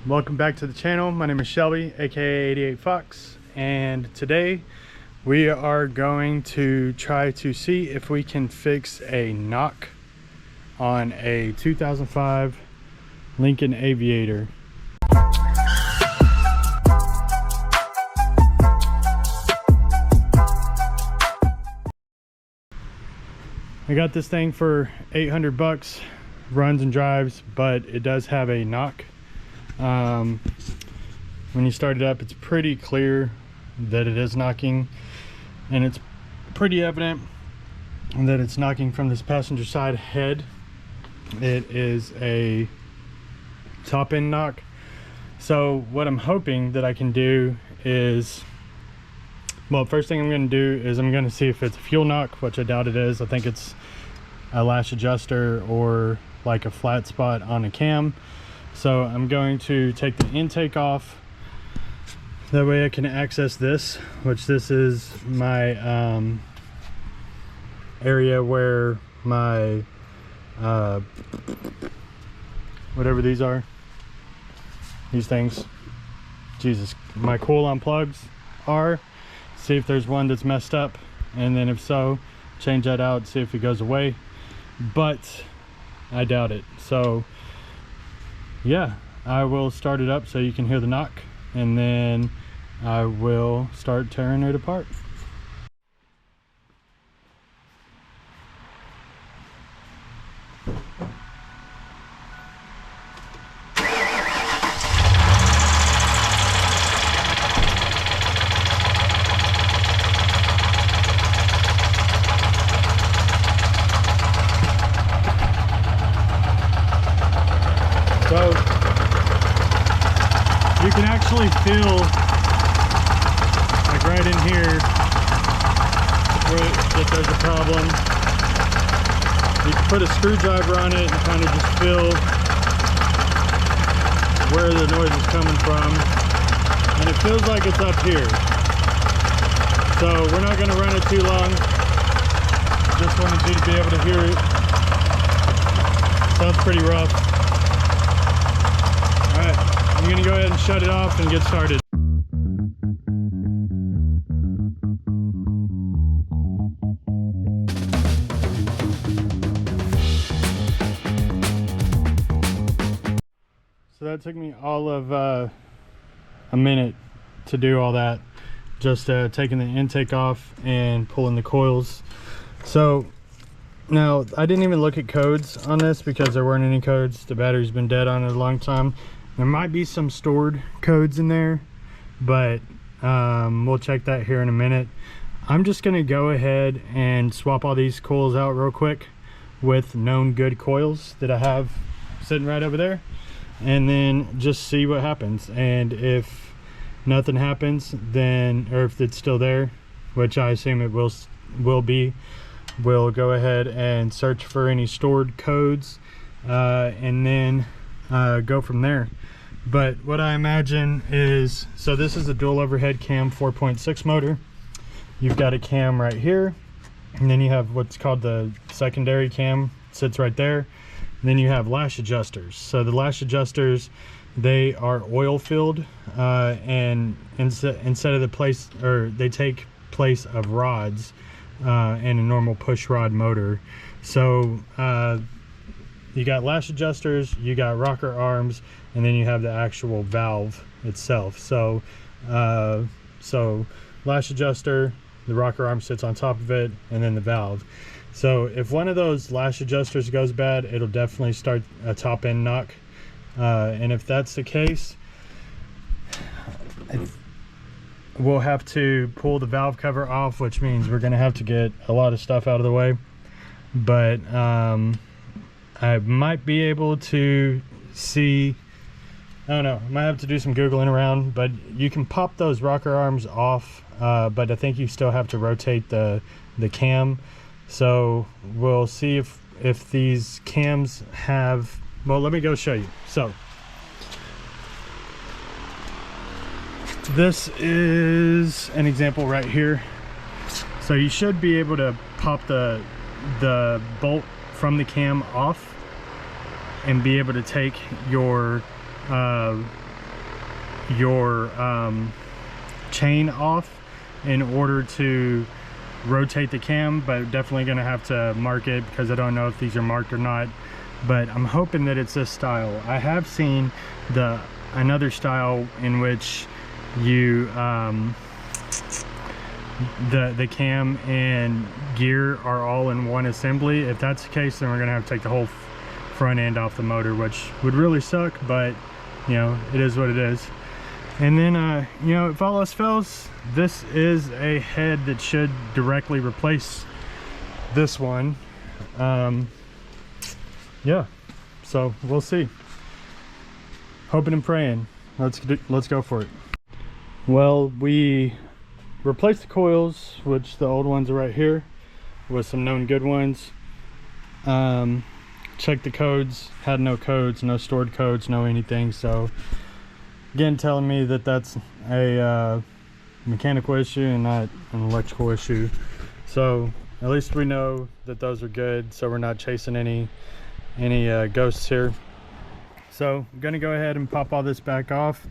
Welcome back to the channel. My name is Shelby, aka 88 Fox, and today we are going to try to see if we can fix a knock on a 2005 Lincoln Aviator. I got this thing for 800 bucks, runs and drives, but it does have a knock. When you start it up, it's pretty clear that it is knocking, and it's pretty evident that it's knocking from this passenger side head. It is a top end knock. So what I'm hoping that I can do is, well, first thing I'm going to do is I'm going to see if it's a fuel knock, which I doubt it is. I think it's a lash adjuster or like a flat spot on a cam. So I'm going to take the intake off, that way I can access this, which this is my area where my whatever these are, these things, Jesus, my coil on plugs are. See if there's one that's messed up, and then if so, change that out, see if it goes away, but I doubt it. So yeah, I will start it up so you can hear the knock, and then I will start tearing it apart. So you can actually feel, like right in here, if there's a problem. You can put a screwdriver on it and kind of just feel where the noise is coming from, and it feels like it's up here. So we're not going to run it too long. Just wanted you to be able to hear it. Sounds pretty rough. Alright, I'm going to go ahead and shut it off and get started. So that took me all of a minute to do all that. Just taking the intake off and pulling the coils. So now I didn't even look at codes on this because there weren't any codes. The battery's been dead on it a long time. There might be some stored codes in there, but we'll check that here in a minute. I'm just going to go ahead and swap all these coils out real quick with known good coils that I have sitting right over there, and then just see what happens. And if nothing happens, then, or if it's still there, which I assume it will be, we'll go ahead and search for any stored codes, and then go from there. But what I imagine is, so this is a dual overhead cam 4.6 motor. You've got a cam right here, and then you have what's called the secondary cam, sits right there, and then you have lash adjusters. So the lash adjusters, they are oil filled, and instead of the place, or they take place of rods in a normal push rod motor. So you got lash adjusters, you got rocker arms, and then you have the actual valve itself. So so lash adjuster, the rocker arm sits on top of it, and then the valve. So if one of those lash adjusters goes bad, it'll definitely start a top end knock, and if that's the case, we'll have to pull the valve cover off, which means we're going to have to get a lot of stuff out of the way. But I might be able to see, I don't know, I might have to do some Googling around, but you can pop those rocker arms off, but I think you still have to rotate the cam. So we'll see if these cams have, well, let me go show you. So this is an example right here. So you should be able to pop the bolt from the cam off and be able to take your your chain off in order to rotate the cam, but definitely gonna have to mark it because I don't know if these are marked or not, but I'm hoping that it's this style. I have seen another style in which you the cam and gear are all in one assembly. If that's the case, then we're gonna have to take the whole front end off the motor, which would really suck, but you know, it is what it is. And then you know, if all else fails, this is a head that should directly replace this one. Yeah, so we'll see. Hoping and praying. Let's go for it. Well, we replaced the coils, which the old ones are right here, with some known good ones. Checked the codes, had no codes, no stored codes, no anything. So again, telling me that that's a mechanical issue and not an electrical issue. So at least we know that those are good, so we're not chasing any ghosts here. So I'm gonna go ahead and pop all this back off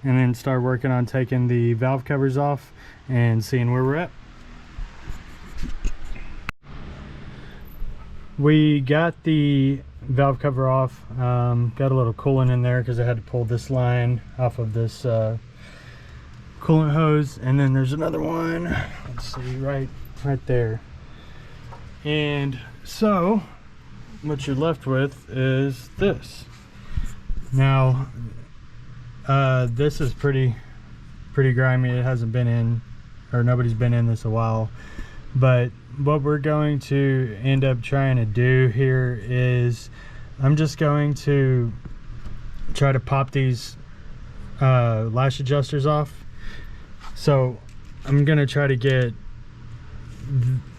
and then start working on taking the valve covers off and seeing where we're at. We got the valve cover off, got a little coolant in there because I had to pull this line off of this coolant hose, and then there's another one, let's see, right there. And so what you're left with is this. Now this is pretty grimy. It hasn't been in, or nobody's been in this a while, but what we're going to end up trying to do here is I'm just going to try to pop these lash adjusters off. So I'm gonna try to get,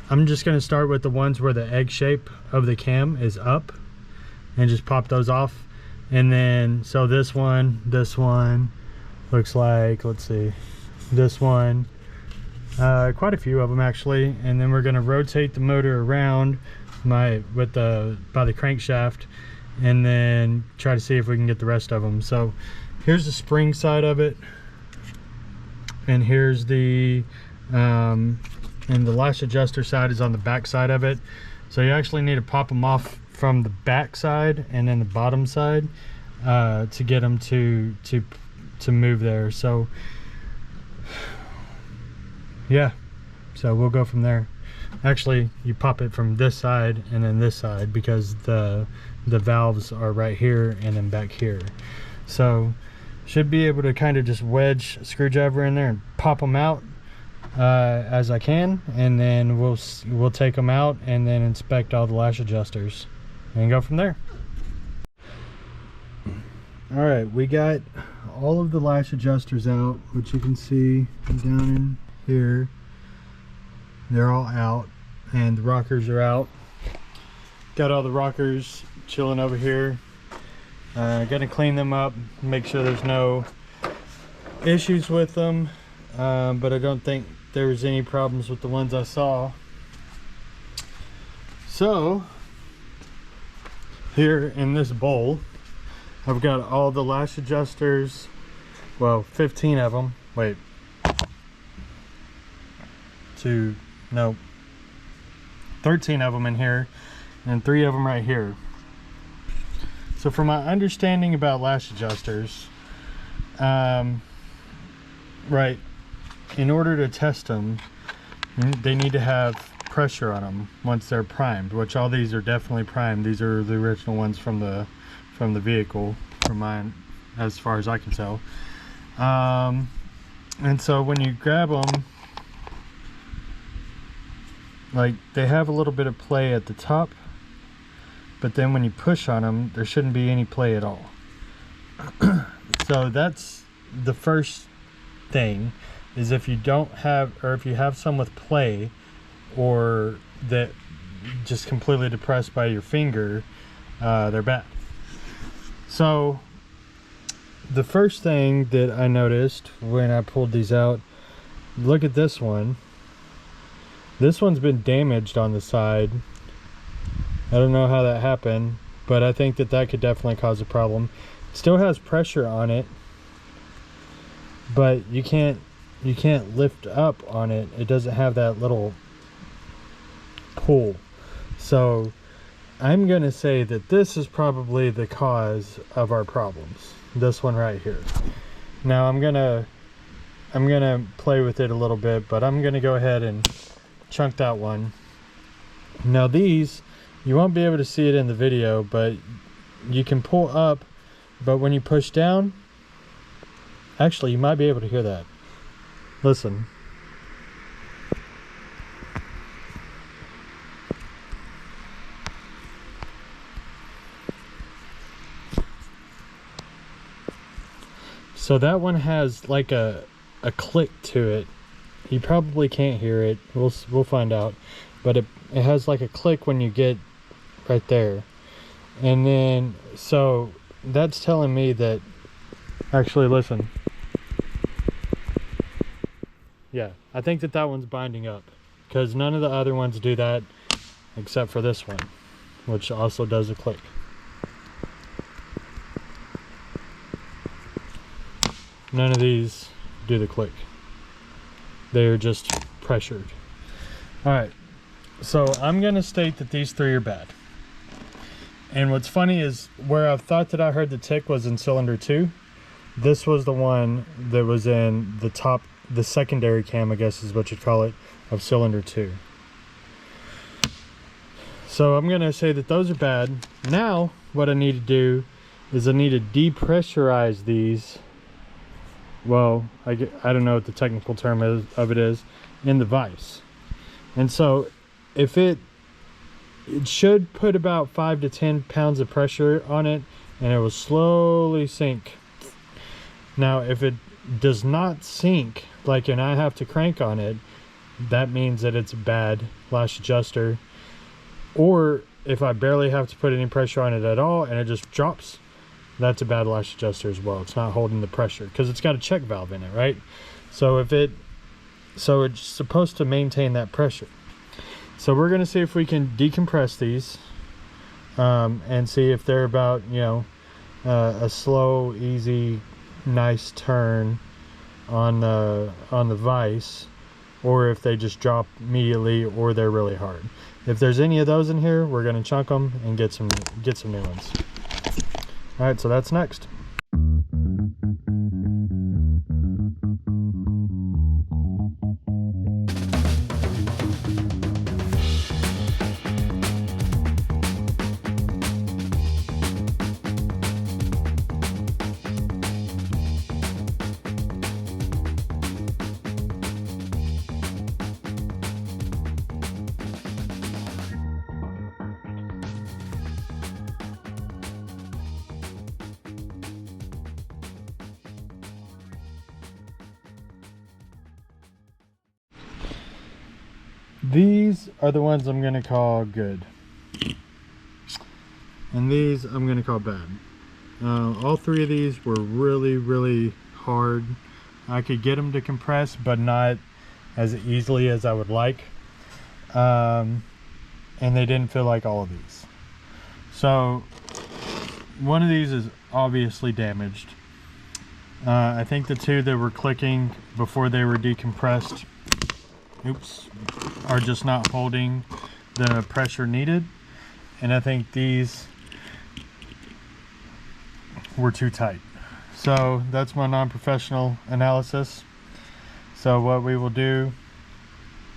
I'm just gonna start with the ones where the egg shape of the cam is up and just pop those off. And then, so this one looks like, let's see, this one, quite a few of them actually. And then we're gonna rotate the motor around by the crankshaft and then try to see if we can get the rest of them. So here's the spring side of it, and here's the and the lash adjuster side is on the back side of it. So you actually need to pop them off from the back side and then the bottom side to get them to move there. So yeah, so we'll go from there. Actually, you pop it from this side and then this side because the valves are right here and then back here. So should be able to kind of just wedge a screwdriver in there and pop them out as I can, and then we'll take them out and then inspect all the lash adjusters and go from there. All right, we got all of the lash adjusters out, which you can see down in here. They're all out, and the rockers are out. Got all the rockers chilling over here. Gonna clean them up, make sure there's no issues with them, but I don't think there was any problems with the ones I saw. So here in this bowl, I've got all the lash adjusters, well, 15 of them. Wait, no, 13 of them in here and 3 of them right here. So from my understanding about lash adjusters, right, in order to test them, they need to have pressure on them once they're primed, which all these are definitely primed. These are the original ones from the vehicle, from mine, as far as I can tell. And so when you grab them, like, they have a little bit of play at the top, but then when you push on them, there shouldn't be any play at all. So that's the first thing, is if you don't have, or if you have some with play, or that just completely depressed by your finger, they're bad. So the first thing that I noticed when I pulled these out, look at this one. This one's been damaged on the side. I don't know how that happened, but I think that could definitely cause a problem. It still has pressure on it, but you can't lift up on it. It doesn't have that little pull. So I'm gonna say that this is probably the cause of our problems, this one right here. Now I'm gonna play with it a little bit, but I'm gonna go ahead and chunk that one. Now these, you won't be able to see it in the video, but you can pull up, but when you push down, actually you might be able to hear that. Listen. So that one has like a click to it. You probably can't hear it. We'll find out. But it has like a click when you get right there. And then, so that's telling me that, actually listen. Yeah, I think that one's binding up, because none of the other ones do that except for this one, which also does a click. None of these do the click. They're just pressured. All right, so I'm gonna state that these three are bad. And what's funny is where I thought that I heard the tick was in cylinder 2, this was the one that was in the top, the secondary cam, I guess is what you'd call it, of cylinder 2. So I'm gonna say that those are bad. Now what I need to do is I need to depressurize these. Well, I don't know what the technical term of it is, in the vise. And so if it should put about 5 to 10 pounds of pressure on it, and it will slowly sink. Now if it does not sink, like, and I have to crank on it, that means that it's a bad lash adjuster. Or if I barely have to put any pressure on it at all and it just drops, that's a bad lash adjuster as well. It's not holding the pressure because it's got a check valve in it, right? So it's supposed to maintain that pressure. So we're going to see if we can decompress these and see if they're about, you know, a slow, easy, nice turn on the vise, or if they just drop immediately, or they're really hard. If there's any of those in here, we're going to chunk them and get some new ones. All right, so that's next. These are the ones I'm going to call good. And these I'm going to call bad. All three of these were really, really hard. I could get them to compress, but not as easily as I would like. And they didn't feel like all of these. So one of these is obviously damaged. I think the two that were clicking before they were decompressed, are just not holding the pressure needed. And I think these were too tight. So that's my non-professional analysis. So what we will do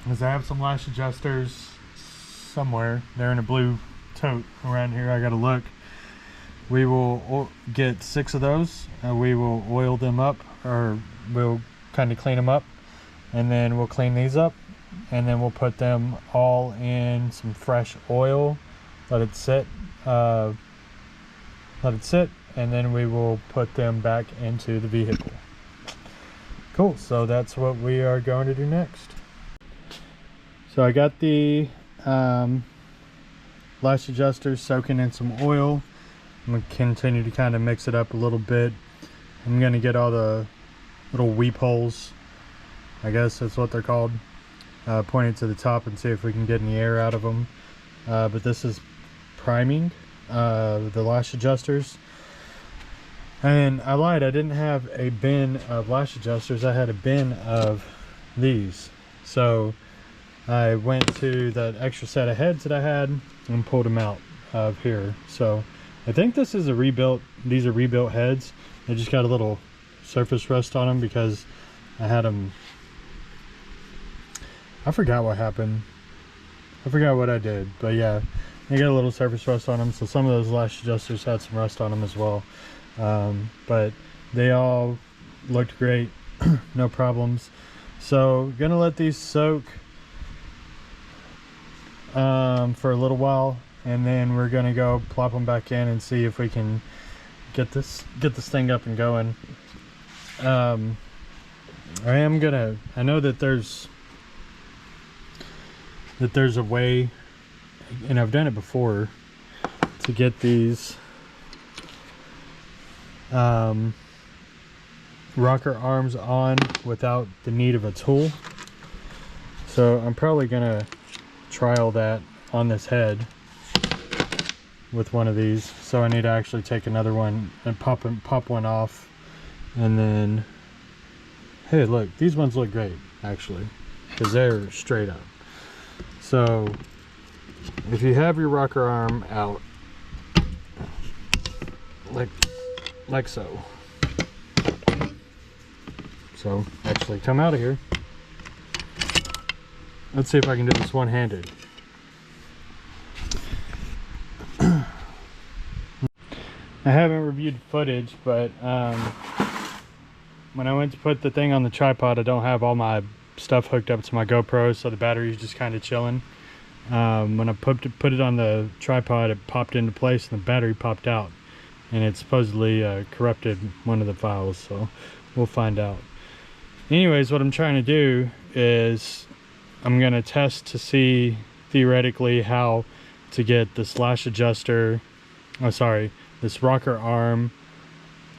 is, I have some lash adjusters somewhere. They're in a blue tote around here. I gotta look. We will get 6 of those. We will oil them up, or we'll kind of clean them up, and then we'll clean these up, and then we'll put them all in some fresh oil, let it sit, and then we will put them back into the vehicle. Cool, so that's what we are going to do next. So I got the lash adjusters soaking in some oil. I'm going to continue to kind of mix it up a little bit. I'm going to get all the little weep holes, I guess that's what they're called, pointed to the top, and see if we can get any air out of them. But this is priming the lash adjusters. And I lied, I didn't have a bin of lash adjusters, I had a bin of these. So I went to that extra set of heads that I had and pulled them out of here. So I think this is a rebuilt, these are rebuilt heads. They just got a little surface rust on them because I had them, I forgot what happened. I forgot what I did, but yeah, they got a little surface rust on them. So some of those lash adjusters had some rust on them as well. But they all looked great. No problems. So gonna let these soak for a little while, and then we're gonna go plop them back in and see if we can get this thing up and going. I know that there's a way, and I've done it before, to get these rocker arms on without the need of a tool. So I'm probably gonna trial that on this head with one of these. So I need to actually take another one and pop one off, and then, hey look, these ones look great actually because they're straight up. So if you have your rocker arm out like so. So actually come out of here. Let's see if I can do this one-handed. I haven't reviewed footage, but when I went to put the thing on the tripod, I don't have all my stuff hooked up to my GoPro, so the battery's just kind of chilling. When I put it on the tripod, it popped into place and the battery popped out, and it supposedly corrupted one of the files, so we'll find out. Anyways, what I'm trying to do is I'm going to test to see theoretically how to get this lash adjuster, this rocker arm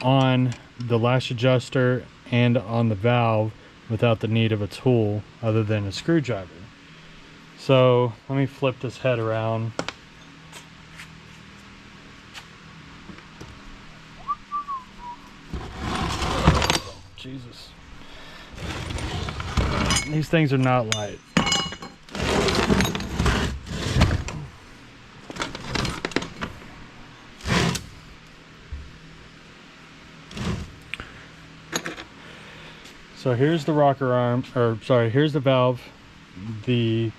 on the lash adjuster and on the valve without the need of a tool other than a screwdriver. So let me flip this head around. Jesus. These things are not light. So here's the rocker arm, here's the valve. The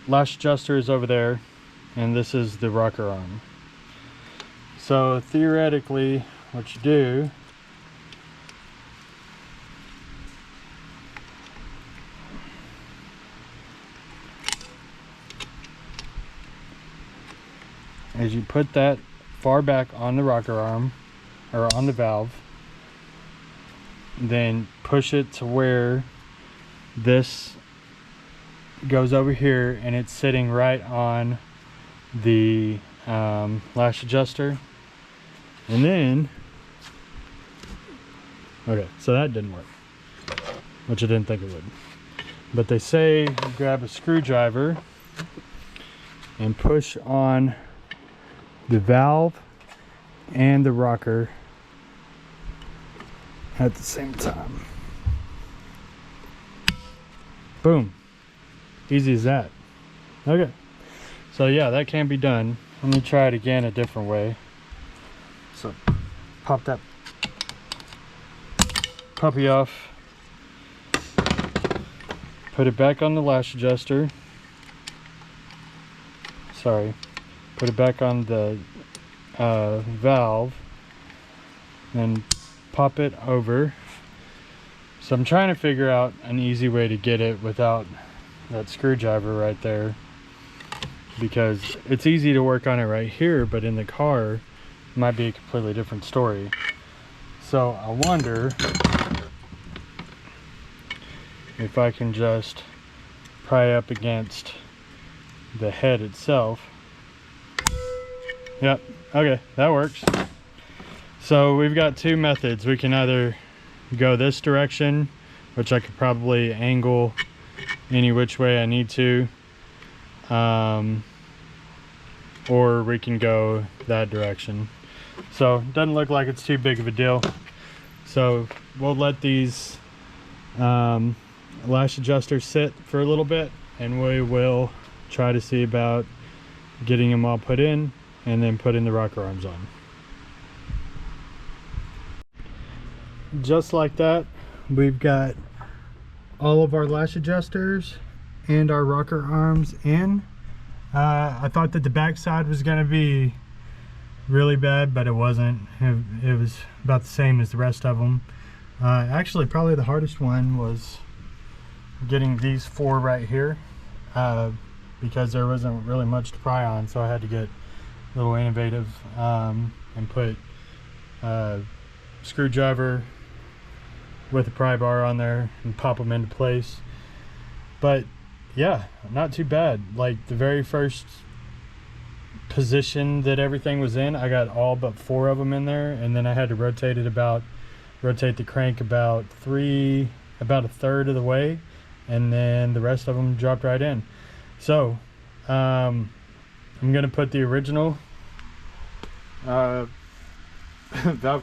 lash adjuster is over there, and this is the rocker arm. So theoretically, what you do is you put that far back on the rocker arm, or on the valve, then push it to where this goes over here, and it's sitting right on the lash adjuster. And then, okay, so that didn't work, which I didn't think it would. But they say grab a screwdriver and push on the valve and the rocker at the same time. Boom. Easy as that. Okay. So yeah, that can be done. Let me try it again a different way. So pop that puppy off. Put it back on the lash adjuster. Sorry. Put it back on the valve. Then pop it over. So I'm trying to figure out an easy way to get it without that screwdriver right there, because it's easy to work on it right here, but in the car it might be a completely different story. So I wonder if I can just pry up against the head itself. Yep, okay, that works. So we've got two methods. We can either go this direction, which I could probably angle any which way I need to, or we can go that direction. So doesn't look like it's too big of a deal. So we'll let these lash adjusters sit for a little bit, and we will try to see about getting them all put in and then putting the rocker arms on. Just like that, we've got all of our lash adjusters and our rocker arms in. I thought that the back side was going to be really bad, but it wasn't. It was about the same as the rest of them. Actually, probably the hardest one was getting these four right here, because there wasn't really much to pry on, so I had to get a little innovative and put a screwdriver with a pry bar on there and pop them into place. But yeah, not too bad. Like the very first position that everything was in, I got all but four of them in there, and then I had to rotate the crank about a third of the way, and then the rest of them dropped right in. So I'm gonna put the original valve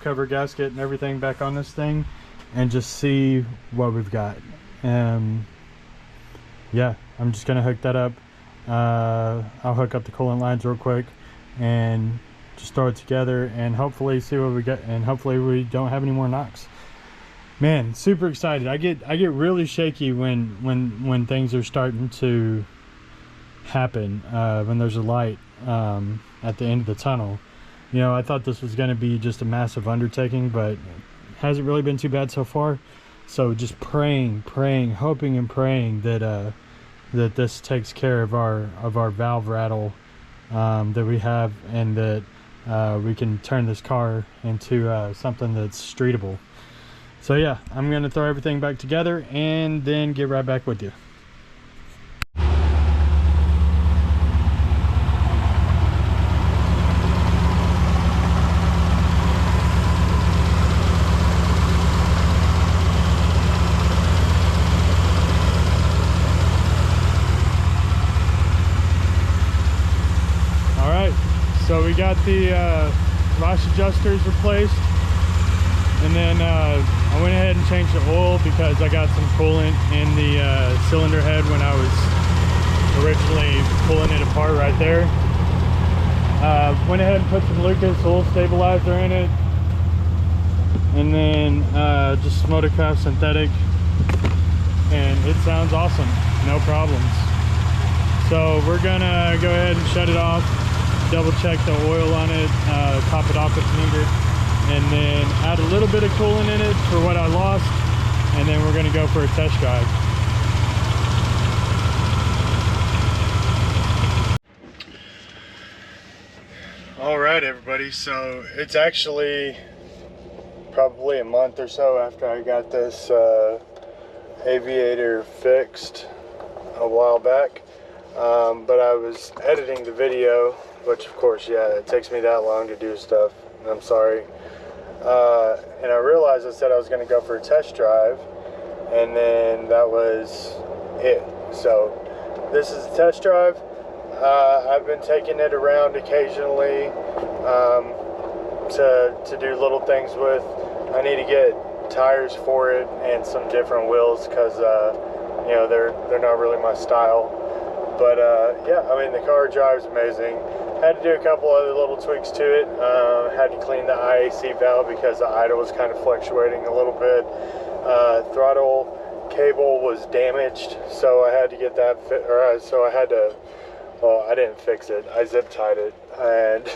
cover gasket and everything back on this thing and just see what we've got. Yeah, I'm just gonna hook that up. I'll hook up the coolant lines real quick and just throw it together and hopefully see what we get, and hopefully we don't have any more knocks. Man, super excited. I get really shaky when things are starting to happen, when there's a light at the end of the tunnel. You know, I thought this was going to be just a massive undertaking, but it hasn't really been too bad so far. So just praying, hoping and praying that that this takes care of our valve rattle that we have, and that we can turn this car into something that's streetable. So yeah, I'm gonna throw everything back together and then get right back with you. So we got the lash adjusters replaced, and then I went ahead and changed the oil because I got some coolant in the cylinder head when I was originally pulling it apart right there. Went ahead and put some Lucas oil stabilizer in it, and then just Motorcraft synthetic, and it sounds awesome, no problems. So we're gonna go ahead and shut it off, double check the oil on it, top it off if needed, and then add a little bit of coolant in it for what I lost, and then we're going to go for a test drive. All right, everybody, so it's actually probably a month or so after I got this Aviator fixed a while back, but I was editing the video, which of course, yeah, it takes me that long to do stuff, I'm sorry. And I realized I said I was going to go for a test drive, and then that was it. So this is a test drive. I've been taking it around occasionally to do little things with. I need to get tires for it and some different wheels because you know, they're not really my style. But yeah, I mean, the car drives amazing. Had to do a couple other little tweaks to it. Had to clean the IAC valve because the idle was kind of fluctuating a little bit. Throttle cable was damaged, so I had to get that so I had to, well, I didn't fix it, I zip tied it, and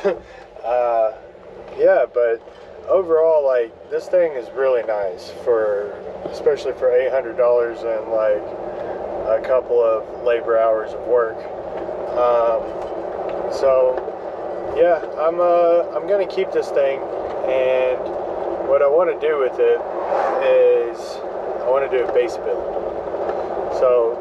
yeah, but overall, like, this thing is really nice, especially for $800 and like a couple of labor hours of work. So yeah, I'm gonna keep this thing, and what I want to do with it is I want to do a base build. So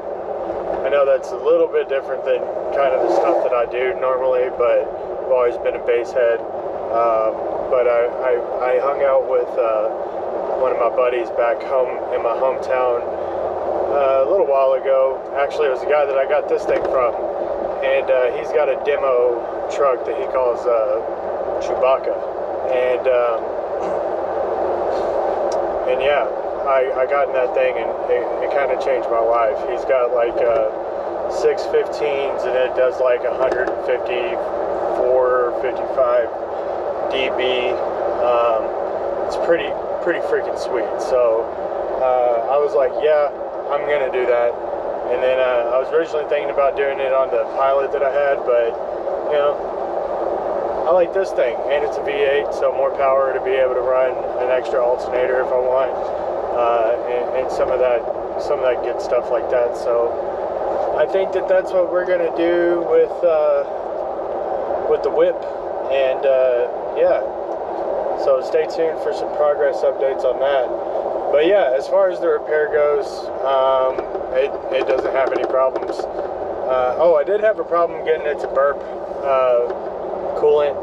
I know that's a little bit different than kind of the stuff that I do normally, but I've always been a base head. But I hung out with one of my buddies back home in my hometown a little while ago. Actually, it was the guy that I got this thing from, and he's got a demo truck that he calls Chewbacca, and yeah, I got in that thing, and it kind of changed my life. He's got like 615s, and it does like 154, 55 dB. It's pretty freaking sweet. So I was like, yeah, I'm gonna do that. And then I was originally thinking about doing it on the Pilot that I had, but you know, I like this thing, and it's a V8, so more power to be able to run an extra alternator if I want, and some of that good stuff like that. So I think that's what we're gonna do with the whip, and yeah. So stay tuned for some progress updates on that. But yeah, as far as the repair goes, it doesn't have any problems. Oh, I did have a problem getting it to burp coolant.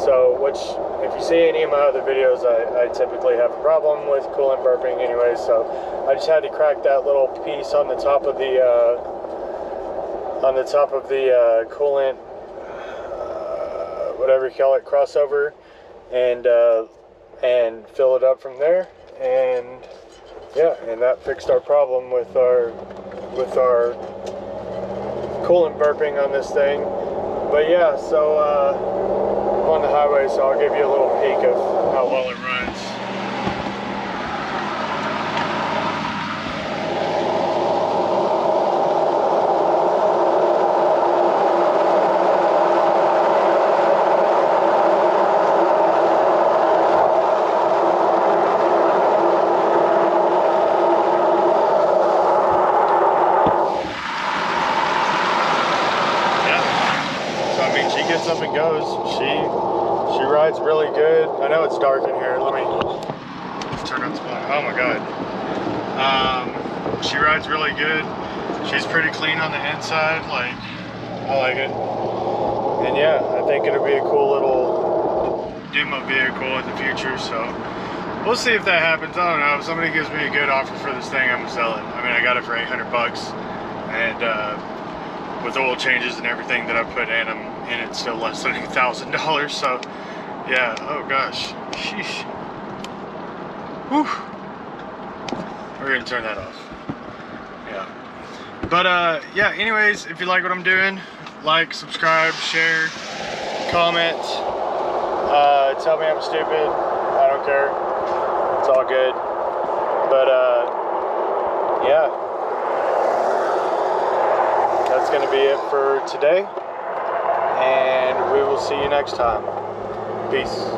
So, which, if you see any of my other videos, I typically have a problem with coolant burping anyway. So I just had to crack that little piece on the top of the coolant, whatever you call it, crossover, and fill it up from there, and yeah, and that fixed our problem with our coolant burping on this thing. But yeah, so I'm on the highway, so I'll give you a little peek of how well it runs. Up and goes. She rides really good. I know it's dark in here. Let's turn on the light. Oh my god. She rides really good. She's pretty clean on the inside. Like, I like it. And yeah, I think it'll be a cool little demo vehicle in the future. So we'll see if that happens. I don't know. If somebody gives me a good offer for this thing, I'm gonna sell it. I mean, I got it for 800 bucks, and with oil changes and everything that I put in them, and it's still less than $1,000. So yeah, oh gosh, sheesh. Whew. We're gonna turn that off. Yeah, but yeah, anyways, if you like what I'm doing, like, subscribe, share, comment, tell me I'm stupid, I don't care, it's all good. But yeah, that's gonna be it for today, and we will see you next time. Peace.